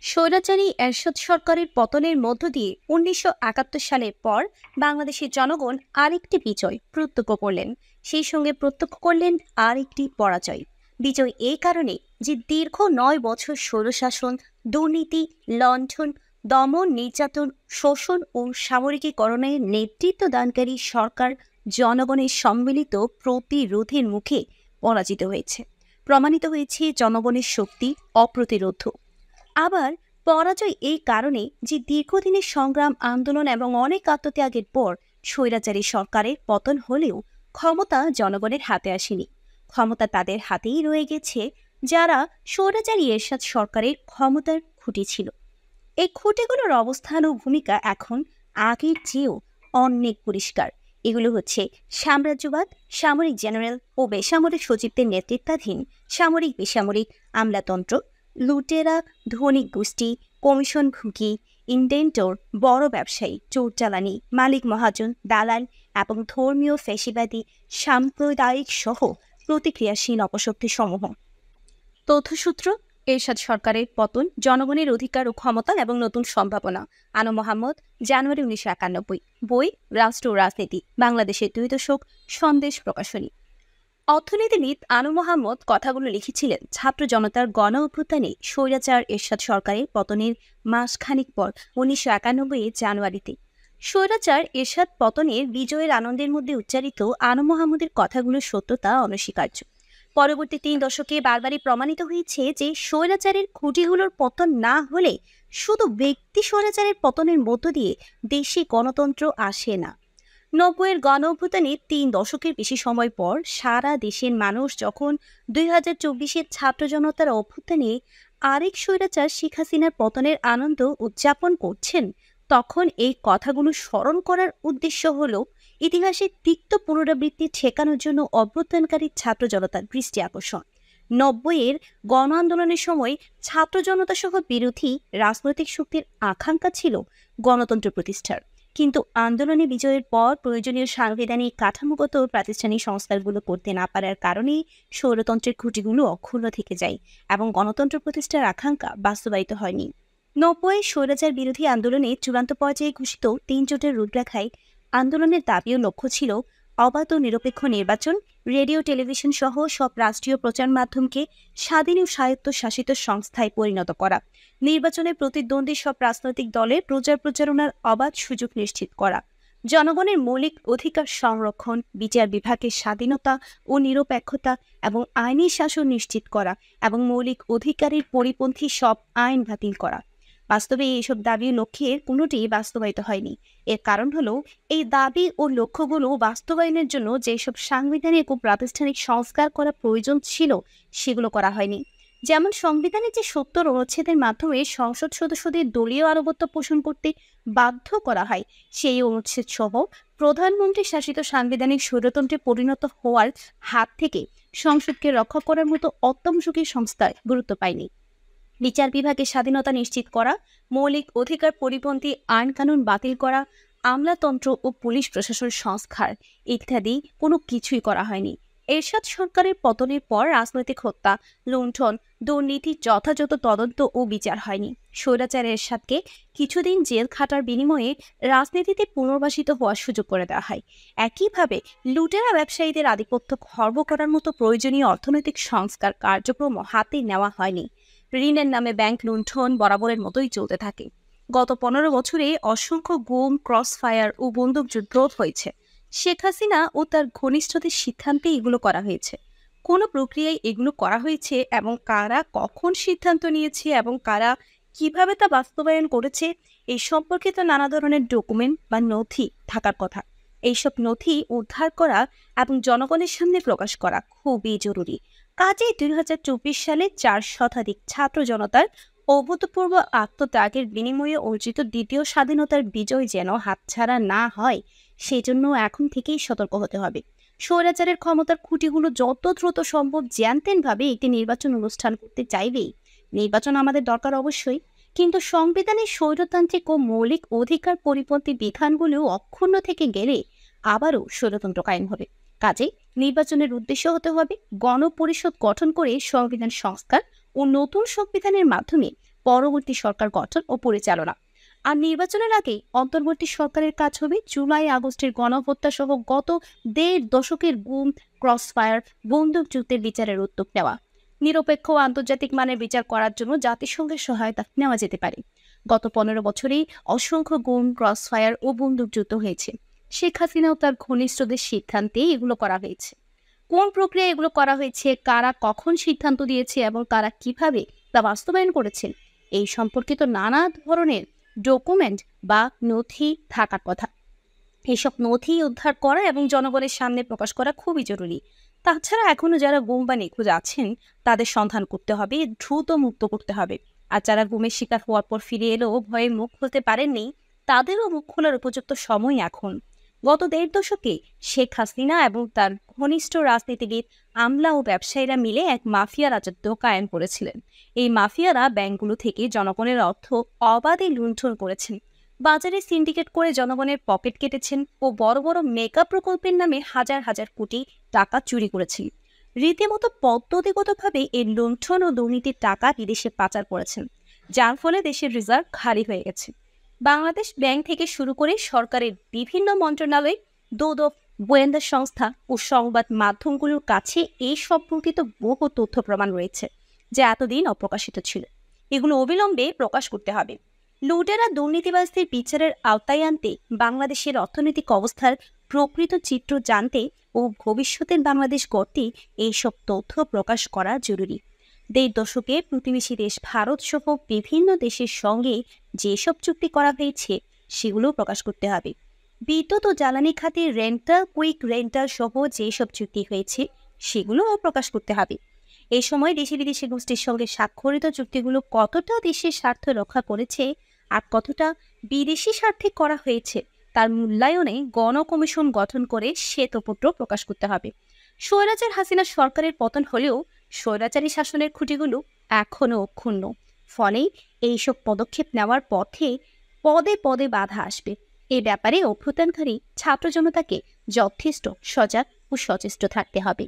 স্বৈরাচারী এরশাদ সরকারের পতনের মধ্য দিয়ে ১৯৭১ সালের পর বাংলাদেশের জনগণ আরেকটি বিজয় প্রত্যক্ষ করলেন। সেই সঙ্গে প্রত্যক্ষ করলেন আরেকটি পরাজয়। বিজয় এই কারণে যে দীর্ঘ ৯ বছর স্বৈরশাসন, দুর্নীতি, লণ্ঠন, দমন, নির্যাতন, শোষণ ও সামরিকীকরণের নেতৃত্ব দানকারী সরকার জনগণের সম্মিলিত প্রতিরোধের মুখে পরাজিত হয়েছে। প্রমাণিত হয়েছে জনগণের শক্তি অপ্রতিরোধ্য। আবার পরাজয় এই কারণে যে দীর্ঘদিনের সংগ্রাম, আন্দোলন এবং অনেক আত্মত্যাগের পর স্বৈরাচারী সরকারের পতন হলেও ক্ষমতা জনগণের হাতে আসেনি। ক্ষমতা তাদের হাতেই রয়ে গেছে যারা স্বৈরাচারী এরশাদ সরকারের ক্ষমতার খুঁটি ছিল। এই খুঁটিগুলোর অবস্থান ও ভূমিকা এখন আগের চেয়েও অনেক পরিষ্কার। এগুলো হচ্ছে সাম্রাজ্যবাদ, সামরিক জেনারেল ও বেসামরিক সচিবদের নেতৃত্বাধীন সামরিক বেসামরিক আমলাতন্ত্র, লুটেরা, ধনিক গোষ্ঠী, কমিশনভোগী, ইন্ডেন্টর, বড় ব্যবসায়ী, চোরচালানি, মালিক মহাজন, দালাল এবং ধর্মীয় ফ্যাসিবাদী সাম্প্রদায়িক সহ প্রতিক্রিয়াশীল অপশক্তি সমূহ। তথ্যসূত্র: এরশাদ সরকারের পতন, জনগণের অধিকার ও ক্ষমতা এবং নতুন সম্ভাবনা। আনু মোহাম্মদ, জানুয়ারি ১৯৯১। বই রাষ্ট্র ও রাজনীতি, বাংলাদেশের ২ দশক, সন্দেশ প্রকাশনী। অর্থনীতিবিদ আনু মোহাম্মদ কথাগুলো লিখেছিলেন ছাত্র জনতার গণ অভ্যুত্থানে স্বৈরাচার এরশাদ সরকারের পতনের মাসখানিক পর ১৯৯১ জানুয়ারিতে। স্বৈরাচার এরশাদ পতনের বিজয়ের আনন্দের মধ্যে উচ্চারিত আনু মোহাম্মদের কথাগুলোর সত্যতা অনস্বীকার্য। পরবর্তী ৩ দশকে বারবারই প্রমাণিত হয়েছে যে স্বৈরাচারের খুঁটিগুলোর পতন না হলে শুধু ব্যক্তি স্বৈরাচারের পতনের মধ্য দিয়ে দেশে গণতন্ত্র আসে না। ৯০-এর গণ অভ্যুত্থানের ৩ দশকের বেশি সময় পর সারা দেশের মানুষ যখন ২০২৪-এর ছাত্র জনতার অভ্যুত্থানে আরেক স্বৈরাচার শেখ হাসিনার পতনের আনন্দ উদযাপন করছেন, তখন এই কথাগুলো স্মরণ করার উদ্দেশ্য হল ইতিহাসের তিক্ত পুনরাবৃত্তি ঠেকানোর জন্য অভ্যুত্থানকারী ছাত্র জনতার দৃষ্টি আকর্ষণ। ৯০-এর গণ আন্দোলনের সময় ছাত্র জনতা সহ বিরোধী রাজনৈতিক শক্তির আকাঙ্ক্ষা ছিল গণতন্ত্র প্রতিষ্ঠার, কিন্তু আন্দোলনে বিজয়ের পর প্রয়োজনীয় সাংবিধানিক, কাঠামোগত ও প্রাতিষ্ঠানিক সংস্কারগুলো করতে না পারার কারণে স্বৈরতন্ত্রের খুঁটিগুলো অক্ষুণ্ণ থেকে যায় এবং গণতন্ত্র প্রতিষ্ঠার আকাঙ্ক্ষা বাস্তবায়িত হয়নি। ৯০ স্বৈরাচার বিরোধী আন্দোলনে চূড়ান্ত পর্যায়ে ঘোষিত ৩ জোটের রূপরেখায় আন্দোলনের দাবি ও লক্ষ্য ছিল অবাধ ও নিরপেক্ষ নির্বাচন, রেডিও, টেলিভিশন সহ সব রাষ্ট্রীয় প্রচার মাধ্যমকে স্বাধীন ও স্বায়ত্তশাসিত সংস্থায় পরিণত করা, নির্বাচনে প্রতিদ্বন্দ্বী সব রাজনৈতিক দলের প্রচার প্রচারণার অবাধ সুযোগ নিশ্চিত করা, জনগণের মৌলিক অধিকার সংরক্ষণ, বিচার বিভাগের স্বাধীনতা ও নিরপেক্ষতা এবং আইনি শাসন নিশ্চিত করা এবং মৌলিক অধিকারের পরিপন্থী সব আইন বাতিল করা। বাস্তবে এইসব দাবি ও লক্ষ্যের কোনোটি বাস্তবায়িত হয়নি। এর কারণ হলো এই দাবি ও লক্ষ্যগুলো বাস্তবায়নের জন্য যেসব সাংবিধানিক ও প্রাতিষ্ঠানিক সংস্কার করা প্রয়োজন ছিল সেগুলো করা হয়নি। যেমন সংবিধানের যে ৭০ অনুচ্ছেদের মাধ্যমে সংসদ সদস্যদের দলীয় আনুগত্য পোষণ করতে বাধ্য করা হয়, সেই অনুচ্ছেদ সহ প্রধানমন্ত্রী শাসিত সাংবিধানিক স্বৈরতন্ত্রে পরিণত হওয়ার হাত থেকে সংসদকে রক্ষা করার মতো অত্যাবশ্যকীয় সংস্থায় গুরুত্ব পায়নি। বিচার বিভাগের স্বাধীনতা নিশ্চিত করা, মৌলিক অধিকার পরিপন্থী আইন কানুন বাতিল করা, আমলাতন্ত্র ও পুলিশ প্রশাসন সংস্কার ইত্যাদি কোনো কিছুই করা হয়নি। এরশাদ সরকারের পতনের পর রাজনৈতিক হত্যা, লুণ্ঠন, দুর্নীতি যথাযথ তদন্ত ও বিচার হয়নি। স্বৈরাচার এরশাদকে কিছুদিন জেল খাটার বিনিময়ে রাজনীতিতে পুনর্বাসিত হওয়ার সুযোগ করে দেওয়া হয়। একইভাবে লুটেরা ব্যবসায়ীদের আধিপত্য খর্ব করার মতো প্রয়োজনীয় অর্থনৈতিক সংস্কার কার্যক্রম হাতে নেওয়া হয়নি। ঋণের নামে ব্যাংক লুণ্ঠন বরাবরের মতোই চলতে থাকে। গত ১৫ বছরে অসংখ্য গুম, ক্রস ফায়ার ও বন্দুকযুদ্ধ হয়েছে। শেখ হাসিনা ও তার ঘনিষ্ঠদের সিদ্ধান্তে এগুলো করা হয়েছে। কোনো প্রক্রিয়ায় এগুলো করা হয়েছে এবং কারা কখন সিদ্ধান্ত নিয়েছে এবং কারা কিভাবে তা বাস্তবায়ন করেছে এই সম্পর্কিত নানা ধরনের ডকুমেন্ট বা নথি থাকার কথা। এইসব নথি উদ্ধার করা এবং জনগণের সামনে প্রকাশ করা খুবই জরুরি। কাজেই ২০২৪ সালে ৪ শতাধিক ছাত্র জনতার অভূতপূর্ব আত্মত্যাগের বিনিময়ে অর্জিত দ্বিতীয় স্বাধীনতার বিজয় যেন হাতছাড়া না হয়, সেজন্য এখন থেকেই সতর্ক হতে হবে। স্বৈরাচারের ক্ষমতার খুঁটিগুলো যত দ্রুত সম্ভব জ্যানতেনভাবে একটি নির্বাচন অনুষ্ঠান করতে চাইবেই। নির্বাচন আমাদের দরকার অবশ্যই, কিন্তু সংবিধানের স্বৈরতান্ত্রিক ও মৌলিক অধিকার পরিপন্থী বিধানগুলো অক্ষুণ্ণ থেকে গেলে আবারও স্বৈরতন্ত্র কায়েম হবে। কাজেই নির্বাচনের উদ্দেশ্য হতে হবে গণপরিষদ গঠন করে সংবিধান সংস্কার ও নতুন সংবিধানের মাধ্যমে পরবর্তী সরকার গঠন ও পরিচালনা। আর নির্বাচনের আগেই অন্তর্বর্তী সরকারের কাজ হবে জুলাই আগস্টের গণহত্যা সহ গত ১.৫ দশকের গুম, ক্রসফায়ার, বন্দুকযুদ্ধের বিচারের উদ্যোগ নেওয়া। নিরপেক্ষ ও আন্তর্জাতিক মানের বিচার করার জন্য জাতিসংঘের সহায়তা নেওয়া যেতে পারে। গত ১৫ বছরেই অসংখ্য গুম, ক্রসফায়ার ও বন্দুকযুদ্ধ হয়েছে। শেখ হাসিনা ও তার ঘনিষ্ঠদের সিদ্ধান্তে এগুলো করা হয়েছে। কোন প্রক্রিয়ায় এগুলো করা হয়েছে, কারা কখন সিদ্ধান্ত দিয়েছে এবং তারা কিভাবে তা বাস্তবায়ন করেছেন, এই সম্পর্কিত নানা ধরনের ডকুমেন্ট বা নথি থাকার কথা। এইসব নথি উদ্ধার করা এবং জনগণের সামনে প্রকাশ করা খুবই জরুরি। তাছাড়া এখনো যারা গুম বা নিখোঁজ আছেন তাদের সন্ধান করতে হবে, দ্রুত মুক্ত করতে হবে। আর যারা গুমের শিকার হওয়ার পর ফিরে এলেও ভয়ে মুখ খুলতে পারেননি, তাদেরও মুখ খোলার উপযুক্ত সময় এখন। গত ১.৫ দশকে শেখ হাসিনা এবং তার ঘনিষ্ঠ রাজনীতিবিদ, আমলা ও ব্যবসায়ীরা মিলে এক মাফিয়া রাজত্ব কায়েম করেছিলেন। এই মাফিয়ারা ব্যাংকগুলো থেকে জনগণের অর্থ অবাধে লুণ্ঠন করেছেন, বাজারে সিন্ডিকেট করে জনগণের পকেট কেটেছেন ও বড় বড় মেগা প্রকল্পের নামে হাজার হাজার কোটি টাকা চুরি করেছেন। রীতিমতো পদ্ধতিগতভাবে এই লুণ্ঠন ও দুর্নীতির টাকা বিদেশে পাচার করেছেন, যার ফলে দেশের রিজার্ভ খালি হয়ে গেছে। বাংলাদেশ ব্যাংক থেকে শুরু করে সরকারের বিভিন্ন মন্ত্রণালয়, দুদক, গোয়েন্দা সংস্থা ও সংবাদ মাধ্যমগুলোর কাছে এই সম্পর্কিত বহু তথ্য প্রমাণ রয়েছে, যা এতদিন অপ্রকাশিত ছিল। এগুলো অবিলম্বে প্রকাশ করতে হবে। লুটেরা দুর্নীতিবাজদের বিচারের আওতায় আনতে, বাংলাদেশের অর্থনৈতিক অবস্থার প্রকৃত চিত্র জানতে ও ভবিষ্যতের বাংলাদেশ গড়তে এইসব তথ্য প্রকাশ করা জরুরি। ১.৫ দশকে প্রতিবেশী দেশ ভারত সহ বিভিন্ন দেশের সঙ্গে যেসব চুক্তি করা হয়েছে সেগুলো প্রকাশ করতে হবে। বিদ্যুৎ ও জ্বালানি খাতে রেন্টাল, কুইক রেন্টাল সহ যেসব চুক্তি হয়েছে সেগুলোও প্রকাশ করতে হবে। এই সময় দেশি বিদেশি গোষ্ঠীর সঙ্গে স্বাক্ষরিত চুক্তিগুলো কতটা দেশের স্বার্থ রক্ষা করেছে আর কতটা বিদেশি স্বার্থে করা হয়েছে তার মূল্যায়নে গণকমিশন গঠন করে শ্বেতপত্র প্রকাশ করতে হবে। স্বৈরাচার হাসিনা সরকারের পতন হলেও স্বৈরাচারী শাসনের খুঁটিগুলো এখনও অক্ষুণ্ণ। ফলে এইসব পদক্ষেপ নেওয়ার পথে পদে পদে বাধা আসবে। এ ব্যাপারে অভ্যুত্থানকারী ছাত্র জনতাকে যথেষ্ট সজাগ ও সচেষ্ট থাকতে হবে।